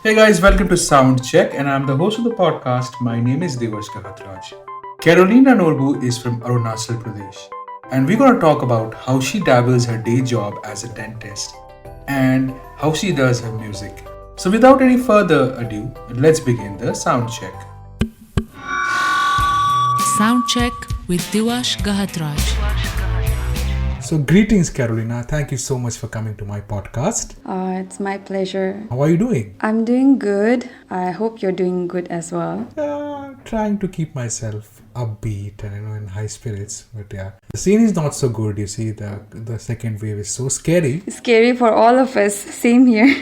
Hey guys, welcome to Soundcheck, and I'm the host of the podcast. My name is Diwash Gahatraj. Carolina Norbu is from Arunachal Pradesh, and we're going to talk about how she dabbles her day job as a dentist and how she does her music. So, without any further ado, let's begin the Soundcheck. Soundcheck with Diwash Gahatraj. So, greetings, Carolina. Thank you so much for coming to my podcast. It's my pleasure. How are you doing? I'm doing good. I hope you're doing good as well. Trying to keep myself upbeat and in high spirits, but yeah, the scene is not so good. You see, the second wave is so scary. Scary for all of us. Same here.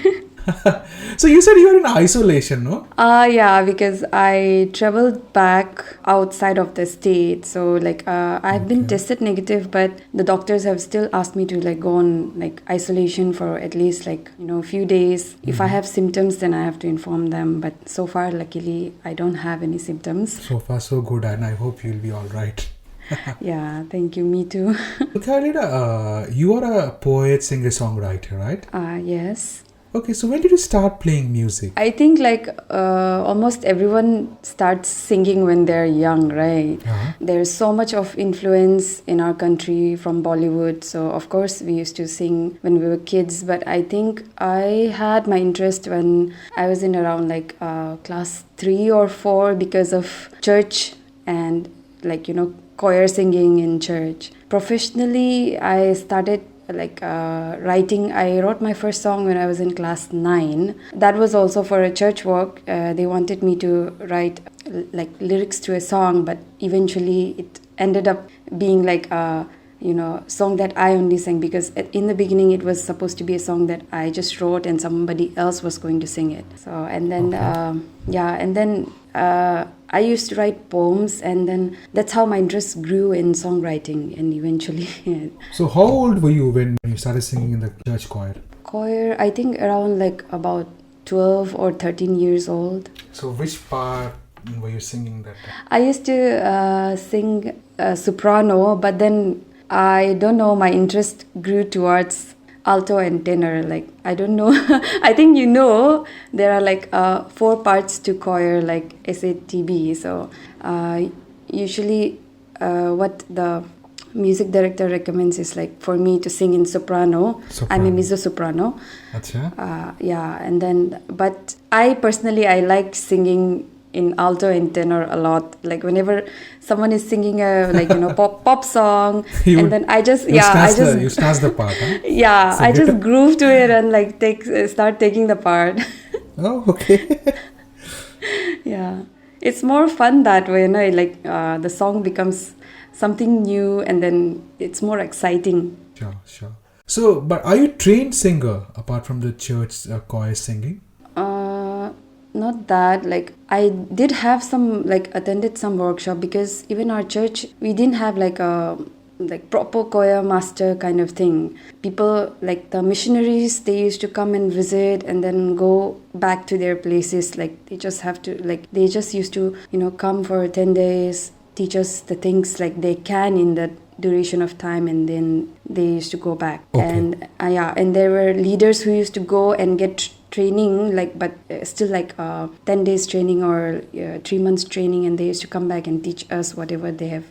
So you said you were in isolation, no? Yeah, because I traveled back outside of the state. So I've been tested negative, but the doctors have still asked me to go on isolation for at least a few days. If I have symptoms, then I have to inform them. But so far, luckily, I don't have any symptoms. So far, so good, and I hope you'll be all right. Yeah, thank you. Me too. So Carolina, you are a poet, singer, songwriter, right? Yes. Okay, so when did you start playing music? I think almost everyone starts singing when they're young, right? Uh-huh. There's so much of influence in our country from Bollywood. So of course we used to sing when we were kids. But I think I had my interest when I was in around class 3 or 4 because of church and choir singing in church. Professionally, I started writing. I wrote my first song when I was in class 9. That was also for a church work. They wanted me to write lyrics to a song, but eventually it ended up being song that I only sang, because in the beginning it was supposed to be a song that I just wrote and somebody else was going to sing it. So and then I used to write poems, and then that's how my interest grew in songwriting, and eventually. So how old were you when you started singing in the church choir? Choir, I think around about 12 or 13 years old. So which part were you singing that time? I used to sing soprano, but then I don't know, my interest grew towards alto and tenor. I don't know. I think there are 4 parts to choir, SATB. So usually what the music director recommends is for me to sing in soprano. I'm a mezzo soprano. Achha. Yeah, and then but I personally like singing in alto and tenor a lot. Whenever someone is singing a pop song, and then I just you snatch the part, huh? Yeah, so I just groove to it and start taking the part. Oh, okay. Yeah, it's more fun that way, the song becomes something new, and then it's more exciting. Sure. So, but are you trained singer apart from the church choir singing? Not that. I did have some attended some workshop, because even our church, we didn't have a proper choir master kind of thing. People the missionaries, they used to come and visit and then go back to their places. They just have to they just used to come for 10 days, teach us the things they can in that duration of time, and then they used to go back. Okay. And there were leaders who used to go and get training, but still 10 days training or 3 months training, and they used to come back and teach us whatever they have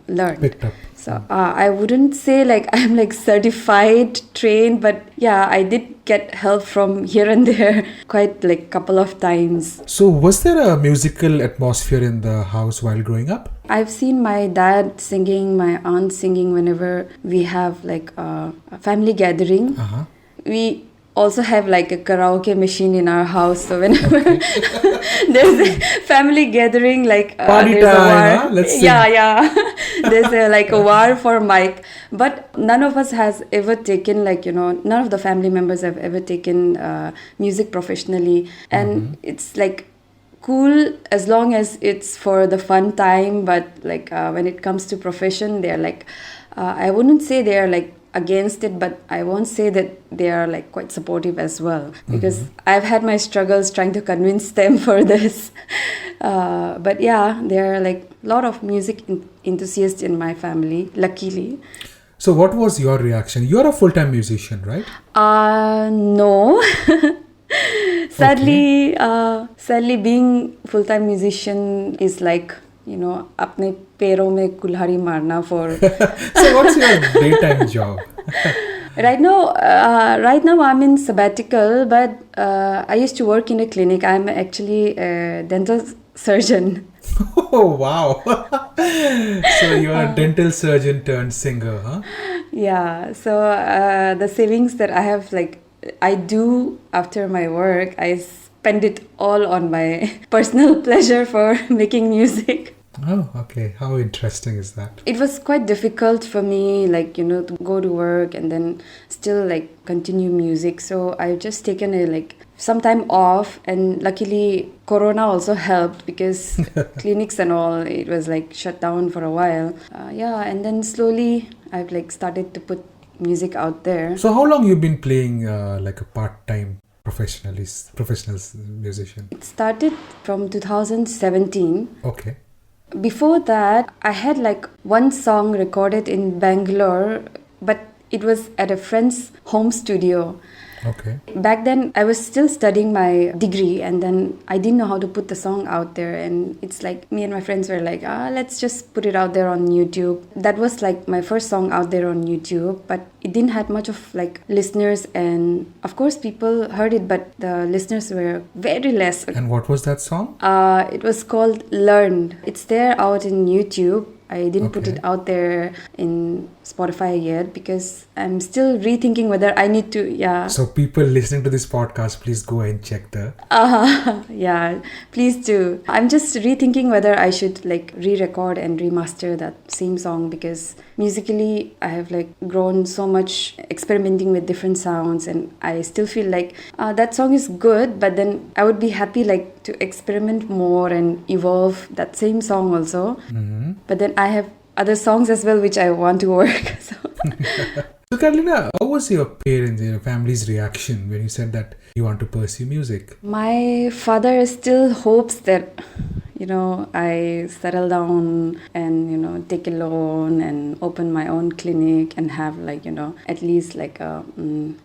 learned. Picked up. So I wouldn't say I'm certified trained, but yeah, I did get help from here and there quite couple of times. So was there a musical atmosphere in the house while growing up? I've seen my dad singing, my aunt singing whenever we have a family gathering. Uh-huh. We also have a karaoke machine in our house, so whenever there's a family gathering, party there's time, a war. huh? Let's sing. Yeah. There's a war for mic, but none of us has ever taken none of the family members have ever taken music professionally, and it's cool as long as it's for the fun time. But when it comes to profession, they're I wouldn't say they're against it, but I won't say that they are quite supportive as well, because I've had my struggles trying to convince them for this. But yeah, there are a lot of music enthusiasts in my family, luckily. So what was your reaction? You're a full-time musician, right? No. Sadly, being full-time musician is like, अपने पैरों में कुल्हाड़ी मारना for. So what's your daytime job? Right now I'm in sabbatical, but I used to work in a clinic. I'm actually a dental surgeon. Oh, wow. So you are a dental surgeon turned singer, huh? Yeah, so the savings that I have, like, I do after my work, I spend it all on my personal pleasure for making music. Oh, okay. How interesting is that? It was quite difficult for me, like, to go to work and then still, like, continue music. So I've just taken some time off, and luckily Corona also helped because clinics and all, it was like shut down for a while. And then slowly I've like started to put music out there. So how long you been playing like a part-time professional musician? It started from 2017. Okay. Before that, I had like one song recorded in Bangalore, but it was at a friend's home studio. Okay. Back then, I was still studying my degree, and then I didn't know how to put the song out there. And it's like me and my friends were like, let's just put it out there on YouTube. That was like my first song out there on YouTube, but it didn't have much of like listeners. And of course, people heard it, but the listeners were very less. And what was that song? It was called Learned. It's there out in YouTube. I didn't put it out there in Spotify yet because I'm still rethinking whether I need to, So people listening to this podcast, please go and check the... Yeah, please do. I'm just rethinking whether I should like re-record and remaster that same song because musically I have like grown so much experimenting with different sounds, and I still feel like that song is good, but then I would be happy like to experiment more and evolve that same song also. Mm-hmm. But then I have other songs as well which I want to work. So Carolina, how was your parents, your family's reaction when you said that you want to pursue music? My father still hopes that, I settle down and, take a loan and open my own clinic and have like, at least like a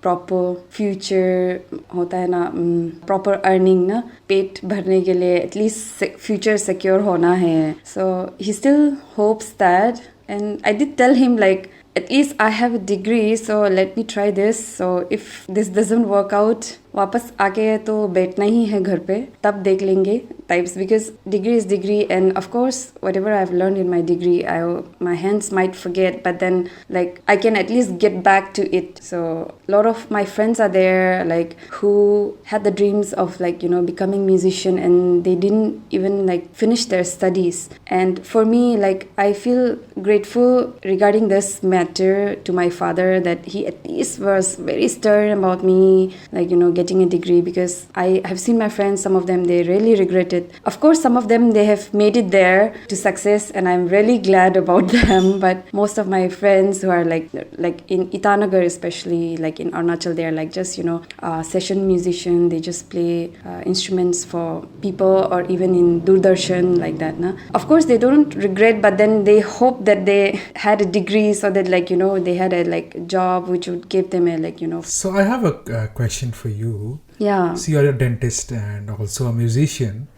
proper future, hota hai na, proper earning na, पेट भरने के लिए at least future secure होना है. So he still hopes that, and I did tell him like, at least I have a degree, so let me try this. So if this doesn't work out, वापस आके तो बैठना ही है घर पे, तब देख लेंगे types, because degree is degree, and of course whatever I've learned in my degree, my hands might forget, but then like I can at least get back to it. So a lot of my friends are there like who had the dreams of like becoming musician, and they didn't even like finish their studies. And for me, like I feel grateful regarding this matter to my father that he at least was very stern about me like getting a degree, because I have seen my friends, some of them they really regret it. Of course, some of them they have made it there to success, and I'm really glad about them. But most of my friends who are like in Itanagar, especially like in Arunachal, they are like just session musician. They just play instruments for people, or even in Doordarshan like that. Na? Of course, they don't regret, but then they hope that they had a degree so that like they had a like job which would give them a like So I have a question for you. Yeah. So you're a dentist and also a musician.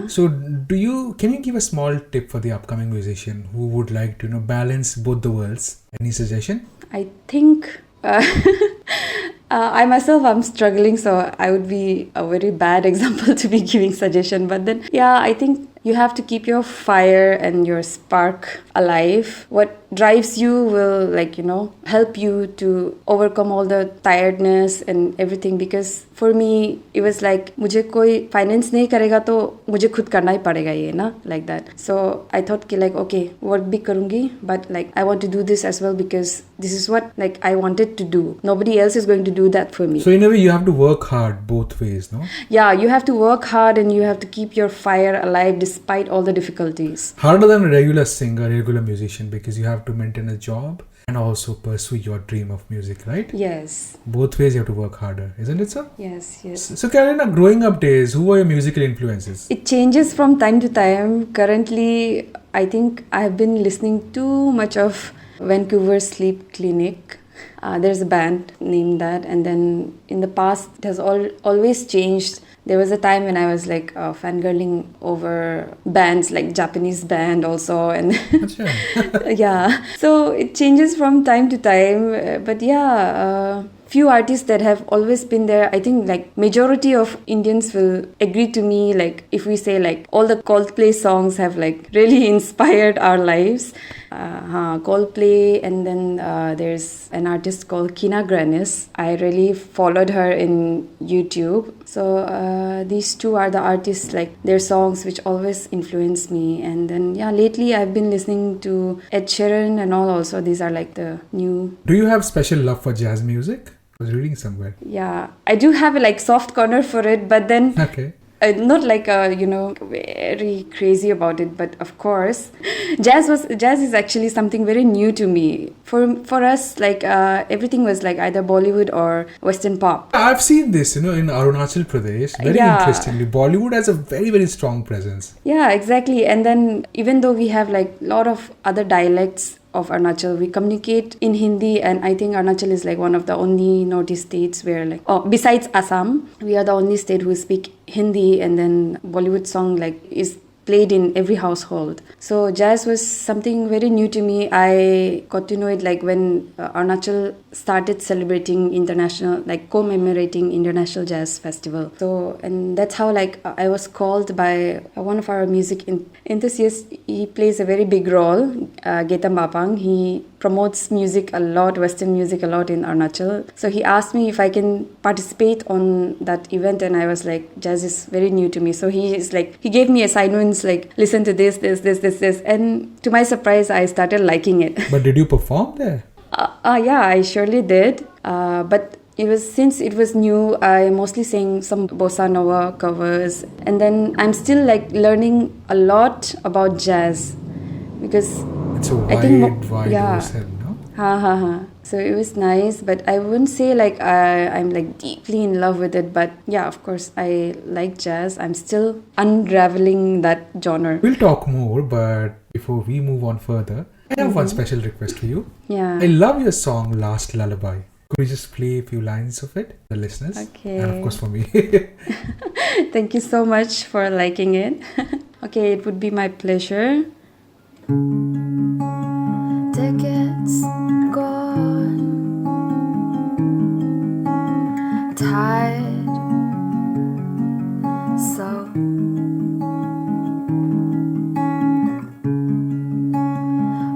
So can you give a small tip for the upcoming musician who would like to balance both the worlds? Any suggestion? I think I myself I'm struggling, so I would be a very bad example to be giving suggestion. But then I think you have to keep your fire and your spark alive. What drives you will like help you to overcome all the tiredness and everything. Because for me it was like मुझे कोई finance नहीं करेगा तो मुझे खुद करना ही पड़ेगा ये ना, like that. So I thought कि like okay, work भी करूँगी, but like I want to do this as well because this is what like I wanted to do. Nobody else is going to do that for me. So in a way you have to work hard both ways, no? Yeah, you have to work hard and you have to keep your fire alive despite all the difficulties. Harder than a regular singer, regular musician, because you have to maintain a job and also pursue your dream of music, right? Yes. Both ways you have to work harder, isn't it, sir? Yes. So Carolina, growing up days, who were your musical influences? It changes from time to time. Currently, I think I have been listening too much of Vancouver Sleep Clinic. There's a band named that, and then in the past it has always changed. there was a time when I was like fangirling over bands like Japanese band also, and yeah, so it changes from time to time, but yeah, few artists that have always been there. I think like majority of Indians will agree to me, like if we say like all the Coldplay songs have like really inspired our lives. Coldplay, and then there's an artist called Kina Granis. I really followed her in YouTube. So these two are the artists, like their songs which always influence me. And then yeah, lately I've been listening to Ed Sheeran and all also. These are like the new. Do you have special love for jazz music? I was reading somewhere. Yeah, I do have a like soft corner for it, but then okay. Not like very crazy about it, but of course jazz is actually something very new to me. For us, like everything was like either Bollywood or Western pop. I've seen this in Arunachal Pradesh, very interestingly. Bollywood has a very, very strong presence. Yeah, exactly. And then even though we have like a lot of other dialects of Arunachal, we communicate in Hindi, and I think Arunachal is like one of the only northeast states where like, besides Assam, we are the only state who speak Hindi, and then Bollywood song like is played in every household. So jazz was something very new to me. I got to know it like when Arunachal started celebrating international, like commemorating International Jazz Festival. So, and that's how like I was called by one of our music enthusiasts. He plays a very big role, Getam Bapang. He promotes music a lot, Western music a lot in Arunachal. So he asked me if I can participate on that event, and I was like, jazz is very new to me. So he gave me assignments like, listen to this, and to my surprise, I started liking it. But did you perform there? Yeah, I surely did. But since it was new, I mostly sang some bossa nova covers, and then I'm still like learning a lot about jazz because it's a wide yeah. ocean, no? So it was nice, but I wouldn't say like I'm like deeply in love with it. But yeah, of course, I like jazz. I'm still unraveling that genre. We'll talk more, but before we move on further, I have one special request for you. Yeah. I love your song, Last Lullaby. Could you just play a few lines of it for the listeners? Okay. And of course for me. Thank you so much for liking it. Okay, it would be my pleasure. Tickets gone, tired, so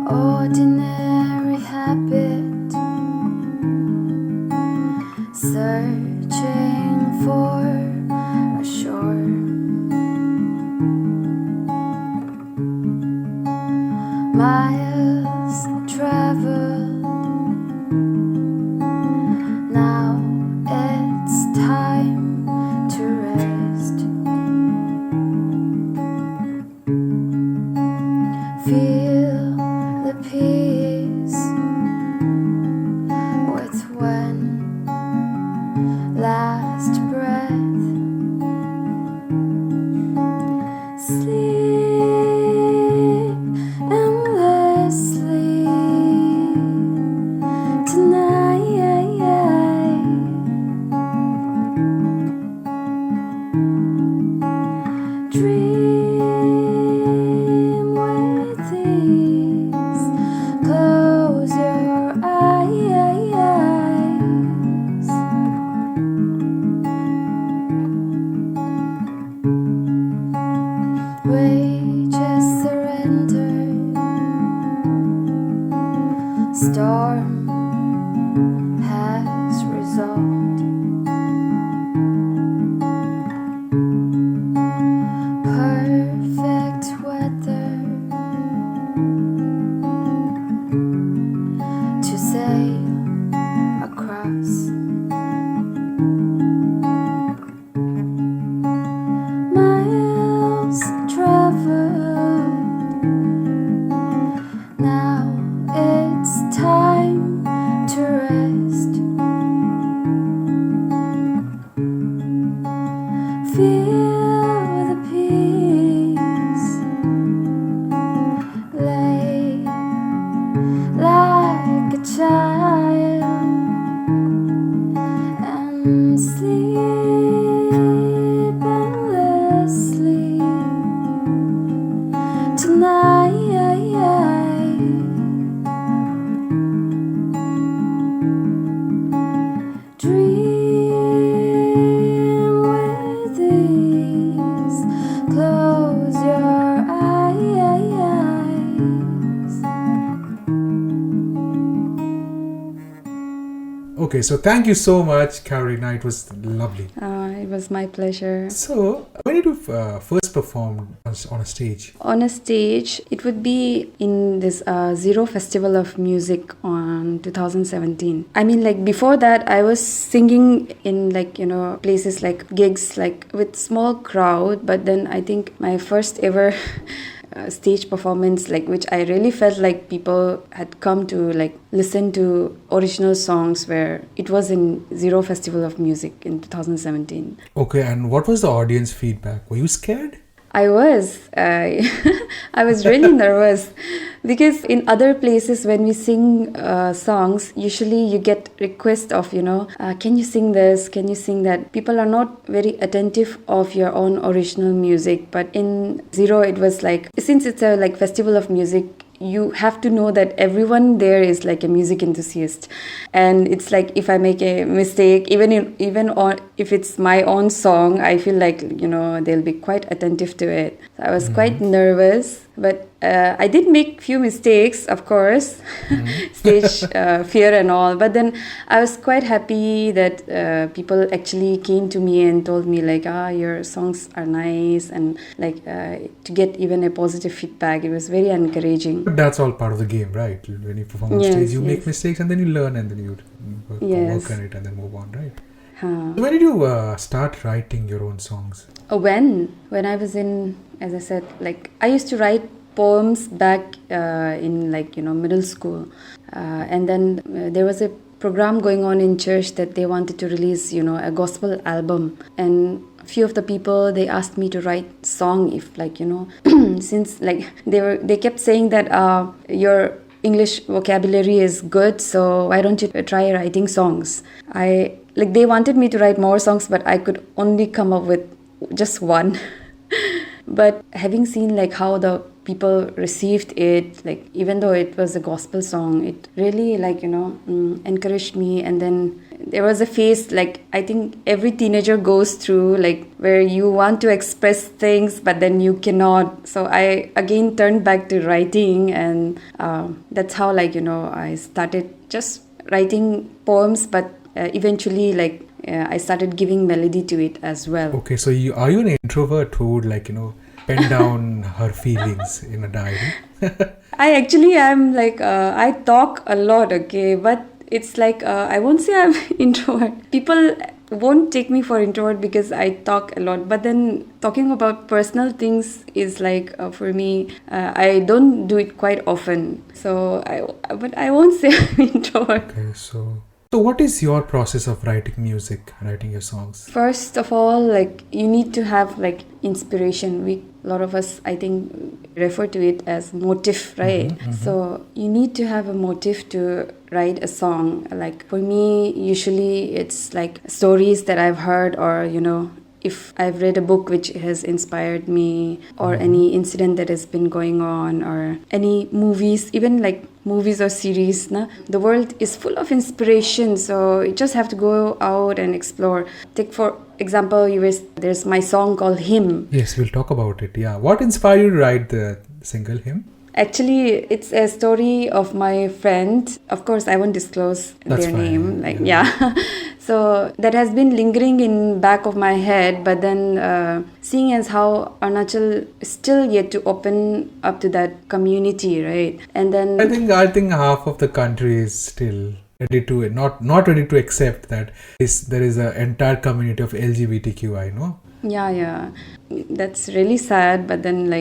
ordinary habit, searching for a shore. Miles traveled, now it's time to rest. Feel the peace with one last breath. Sleep endlessly tonight. Dream with ease. Close your eyes. Wages surrender. Storm has resolved. Perfect weather to sail across. Miles traveled, now it's time to rest. Feel the peace, lay like a child and sleep Okay, so thank you so much, Carolina. It was lovely. It was my pleasure. So, when did you first perform on a stage? On a stage, it would be in this Zero Festival of Music on 2017. I mean, like before that, I was singing in places like gigs, like with small crowd. But then I think my first ever stage performance, like which I really felt like people had come to like listen to original songs, where it was in Zero Festival of Music in 2017. Okay, and what was the audience feedback? Were you scared? I was. I was really nervous because in other places when we sing songs, usually you get requests of, can you sing this? Can you sing that? People are not very attentive of your own original music. But in Zero, it was like, since it's a like festival of music, you have to know that everyone there is like a music enthusiast, and it's like if I make a mistake, even if it's my own song, I feel like they'll be quite attentive to it. So I was quite nervous, but I did make few mistakes, of course, stage fear and all. But then I was quite happy that people actually came to me and told me like, your songs are nice, and like to get even a positive feedback. It was very encouraging. But that's all part of the game, right? When you perform on stage, you make mistakes and then you learn and then you work on it and then move on, right? So when did you start writing your own songs? When I was in, as I said, like I used to write poems back in middle school, and then there was a program going on in church that they wanted to release a gospel album, and few of the people, they asked me to write song, if since like they kept saying that your English vocabulary is good, so why don't you try writing songs. They wanted me to write more songs, but I could only come up with just one. But having seen like how the people received it, like even though it was a gospel song, it really encouraged me. And then there was a phase, like I think every teenager goes through, like where you want to express things but then you cannot. So I again turned back to writing, and that's how I started just writing poems, but eventually I started giving melody to it as well. Okay, so are you an introvert who would pen down her feelings in a diary? I actually am I talk a lot, okay, but it's I won't say I'm introvert. People won't take me for introvert because I talk a lot, but then talking about personal things is for me, I don't do it quite often. So I won't say I'm introvert. Okay, so what is your process of writing music, writing your songs? First of all, you need to have inspiration. A lot of us, I think, refer to it as motive, right? Mm-hmm. So you need to have a motive to write a song. For me, usually it's stories that I've heard, or if I've read a book which has inspired me, or any incident that has been going on, or any movies, even movies or series. The world is full of inspiration, so you just have to go out and explore. Take for example, there's my song called Hymn. Yes, we'll talk about it. Yeah, what inspired you to write the single Hymn? Actually, it's a story of my friend. Of course, I won't disclose their name. So that has been lingering in back of my head. But then seeing as how Arunachal is still yet to open up to that community, right? And then I think half of the country is still ready to not ready to accept that there is an entire community of LGBTQI, no? Yeah, that's really sad, but then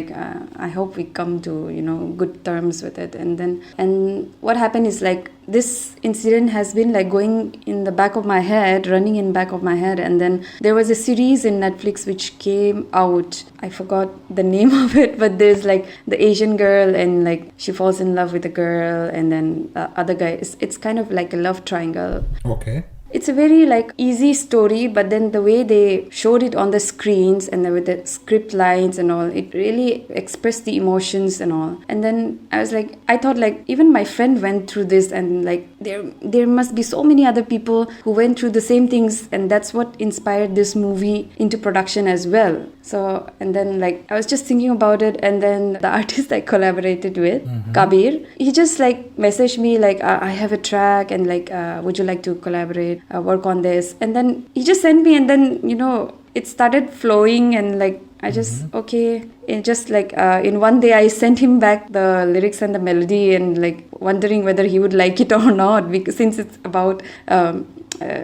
I hope we come to good terms with it. And what happened is this incident has been going in the back of my head, running in back of my head. And then there was a series in Netflix which came out. I forgot the name of it, but there's the Asian girl, and she falls in love with a girl, and then the other guy. It's kind of like a love triangle. Okay. It's a very like easy story, but then the way they showed it on the screens and with the script lines and all, it really expressed the emotions and all. And then I thought like even my friend went through this, and like there must be so many other people who went through the same things, and that's what inspired this movie into production as well. So, and then like I was just thinking about it, and then the artist I collaborated with, Kabir, he just like messaged me like, I have a track, and like, would you like to collaborate, work on this? And then he just sent me, and then, it started flowing, and like, I just, okay. And just like in one day, I sent him back the lyrics and the melody, and like wondering whether he would like it or not, because since it's about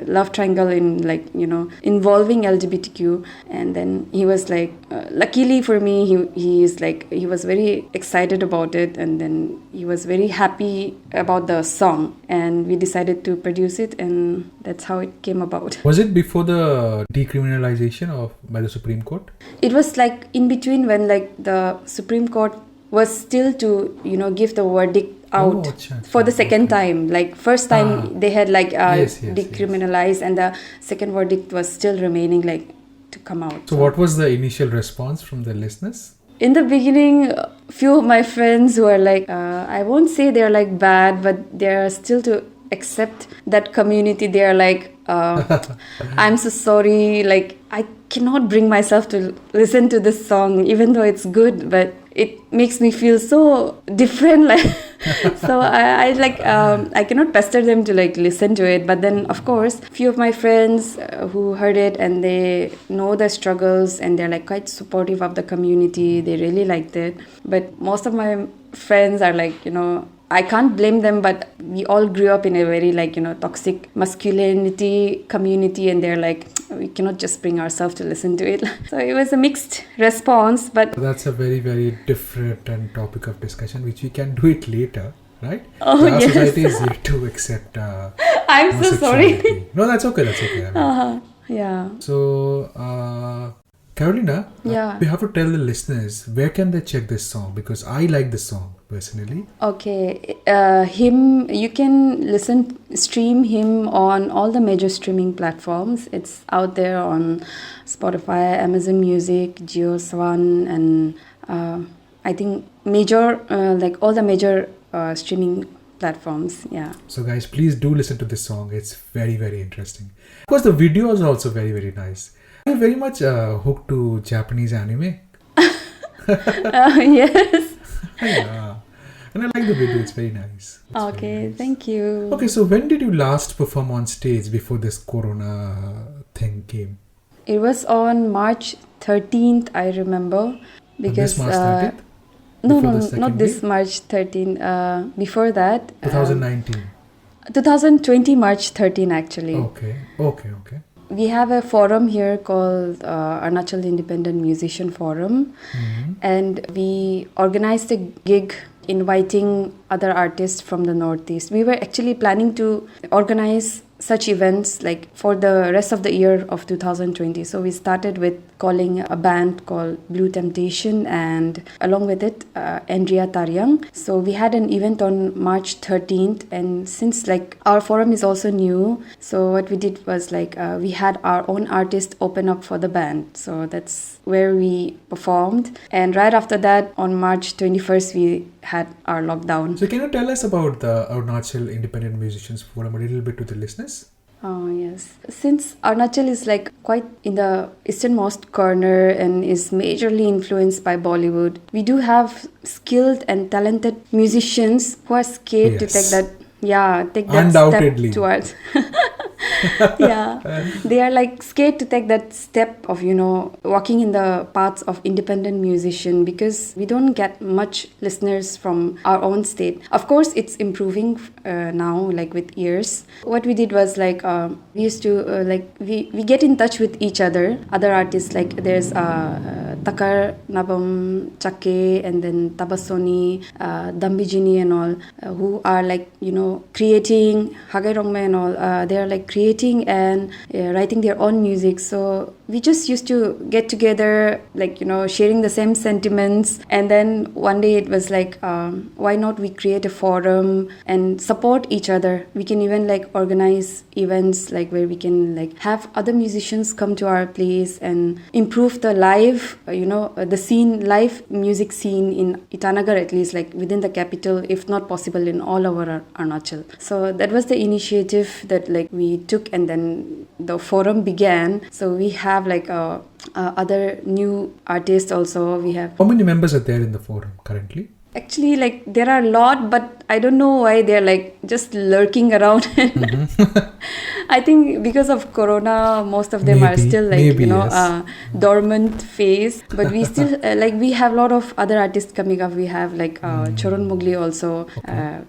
love triangle in like involving LGBTQ. And then he was like, luckily for me, he was very excited about it, and then he was very happy about the song, and we decided to produce it, and that's how it came about. Was it before the decriminalization by the Supreme Court? It was like in between, when like the Supreme Court was still to give the verdict out for the second time. Like first time they had like decriminalized, and the second verdict was still remaining like to come out. So what was the initial response from the listeners? In the beginning, few of my friends who are like, I won't say they're like bad, but they're still to accept that community. They're like, I'm so sorry, like I cannot bring myself to listen to this song, even though it's good, but it makes me feel so different, like so I cannot pester them to like listen to it. But then of course few of my friends who heard it, and they know the struggles, and they're like quite supportive of the community, they really liked it. But most of my friends are like, I can't blame them, but we all grew up in a very like toxic masculinity community, and they're like, we cannot just bring ourselves to listen to it. So it was a mixed response. But that's a very, very different and topic of discussion, which we can do it later, right? Oh, our yes. society is yet to accept I'm so sorry. No, that's okay. I mean. Yeah. So Carolina, we have to tell the listeners, where can they check this song? Because I like this song personally. Okay, you can stream him on all the major streaming platforms. It's out there on Spotify, Amazon Music, JioSaavn, and I think like all the major streaming platforms. Yeah. So guys, please do listen to this song. It's very, very interesting. Of course, the video is also very, very nice. Are you very much hooked to Japanese anime? Yes. Yeah. And I like the video, it's very nice. Okay, nice. Thank you. Okay, so when did you last perform on stage before this corona thing came? It was on March 13th, I remember. Because this March 13th? No, not this March 13th. Before that. 2019? 2020 March 13 actually. Okay. We have a forum here called Arunachal Independent Musician Forum, and we organized a gig inviting other artists from the Northeast. We were actually planning to organize such events like for the rest of the year of 2020. So we started with calling a band called Blue Temptation, and along with it Andrea Taryang. So we had an event on March 13th, and since like our forum is also new, so what we did was like we had our own artist open up for the band. So that's where we performed, and right after that on March 21st we had our lockdown. So can you tell us about the Arunachal Independent Musicians Forum a little bit to the listeners? Oh, yes. Since Arunachal is like quite in the easternmost corner and is majorly influenced by Bollywood, we do have skilled and talented musicians who are scared to take that step towards. They are like scared to take that step of walking in the paths of independent musician, because we don't get much listeners from our own state. Of course it's improving now, like with years. What we did was like we used to we get in touch with each other, other artists. Like there's Takar, Nabam, Chake, and then Tabasoni, Dambijini and all, who are like, creating, Hagai Rongme and all, they are like creating and writing their own music. So we just used to get together, like, sharing the same sentiments. And then one day it was like, why not we create a forum and support each other? We can even like organize events like where we can like have other musicians come to our place and improve the live, the scene, live music scene in Itanagar, at least like within the capital, if not possible in all over Arunachal. So that was the initiative that like we took, and then the forum began. So we have like other new artists also. We have. How many members are there in the forum currently? Actually, like there are a lot, but I don't know why they're like just lurking around. I think because of Corona, most of them are still like yes. Dormant phase. But we still like we have a lot of other artists coming up. We have like Chorun Mugli also. Okay.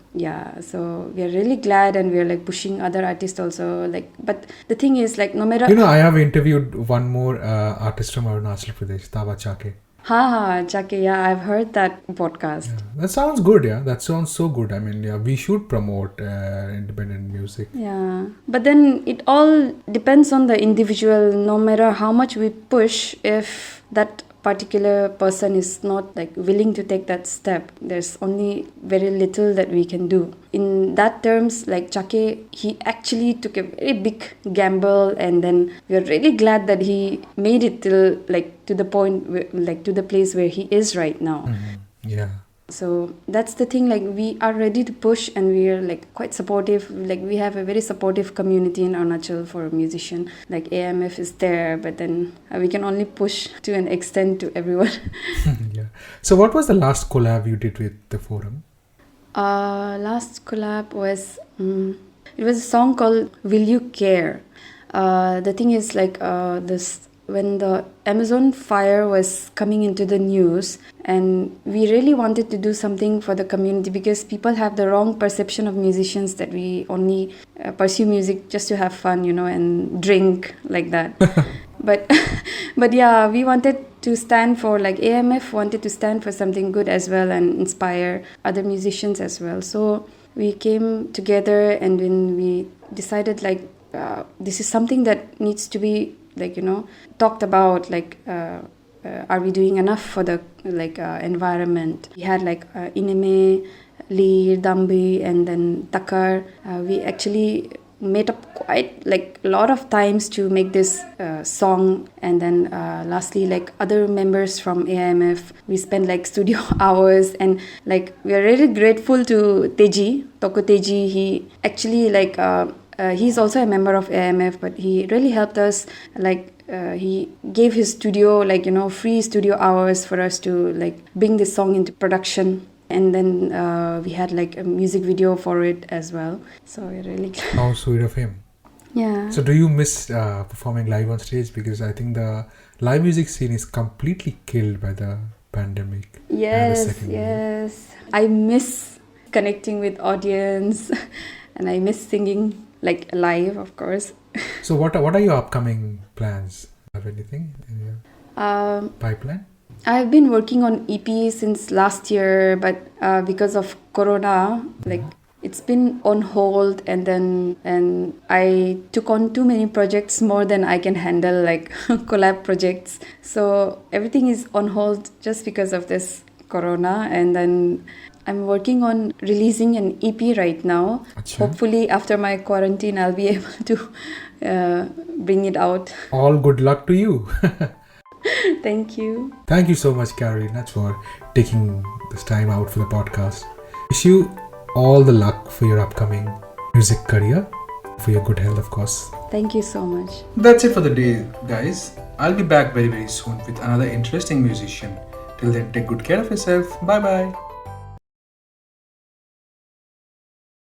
So we are really glad, and we are like pushing other artists also. Like, but the thing is like no matter. I have interviewed one more artist from Arunachal Pradesh, Tava Chake. Chake, yeah, I've heard that podcast. Yeah, that sounds good, yeah. That sounds so good. I mean, yeah, we should promote independent music. Yeah, but then it all depends on the individual. No matter how much we push, if that particular person is not like willing to take that step, there's only very little that we can do. In that terms, like Chake, he actually took a very big gamble, and then we are really glad that he made it till like to the point like to the place where he is right now. Mm-hmm. Yeah. So that's the thing, like we are ready to push, and we are like quite supportive. Like we have a very supportive community in Arunachal for a musician. Like AMF is there, but then we can only push to an extent to everyone. Yeah. So what was the last collab you did with the forum? Last collab was it was a song called Will You Care. The thing is like this, when the Amazon fire was coming into the news, and we really wanted to do something for the community, because people have the wrong perception of musicians, that we only pursue music just to have fun, and drink like that. But yeah, we wanted to stand for, like AMF wanted to stand for something good as well and inspire other musicians as well. So we came together, and then we decided like this is something that needs to be like talked about, like are we doing enough for the like environment. We had like Ineme, Lir, Dambi, and then Takar. We actually made up quite like a lot of times to make this song, and then lastly like other members from AIMF, we spent like studio hours, and like we are really grateful to Toko Teji. He actually like he's also a member of AIMF, but he really helped us. Like he gave his studio like free studio hours for us to like bring this song into production. And then we had like a music video for it as well. So we're really glad. How sweet of him. Yeah. So do you miss performing live on stage? Because I think the live music scene is completely killed by the pandemic. Yes. I miss connecting with audience and I miss singing like live, of course. So what are your upcoming plans? Have anything in your pipeline? I've been working on EP since last year, but because of Corona, like it's been on hold, and I took on too many projects, more than I can handle, like collab projects. So everything is on hold just because of this Corona, and then I'm working on releasing an EP right now. Achha. Hopefully after my quarantine, I'll be able to bring it out. All good luck to you. Thank you. Thank you so much, Carolina, for taking this time out for the podcast. Wish you all the luck for your upcoming music career, for your good health, of course. Thank you so much. That's it for the day, guys. I'll be back very, very soon with another interesting musician. Till then, take good care of yourself. Bye-bye.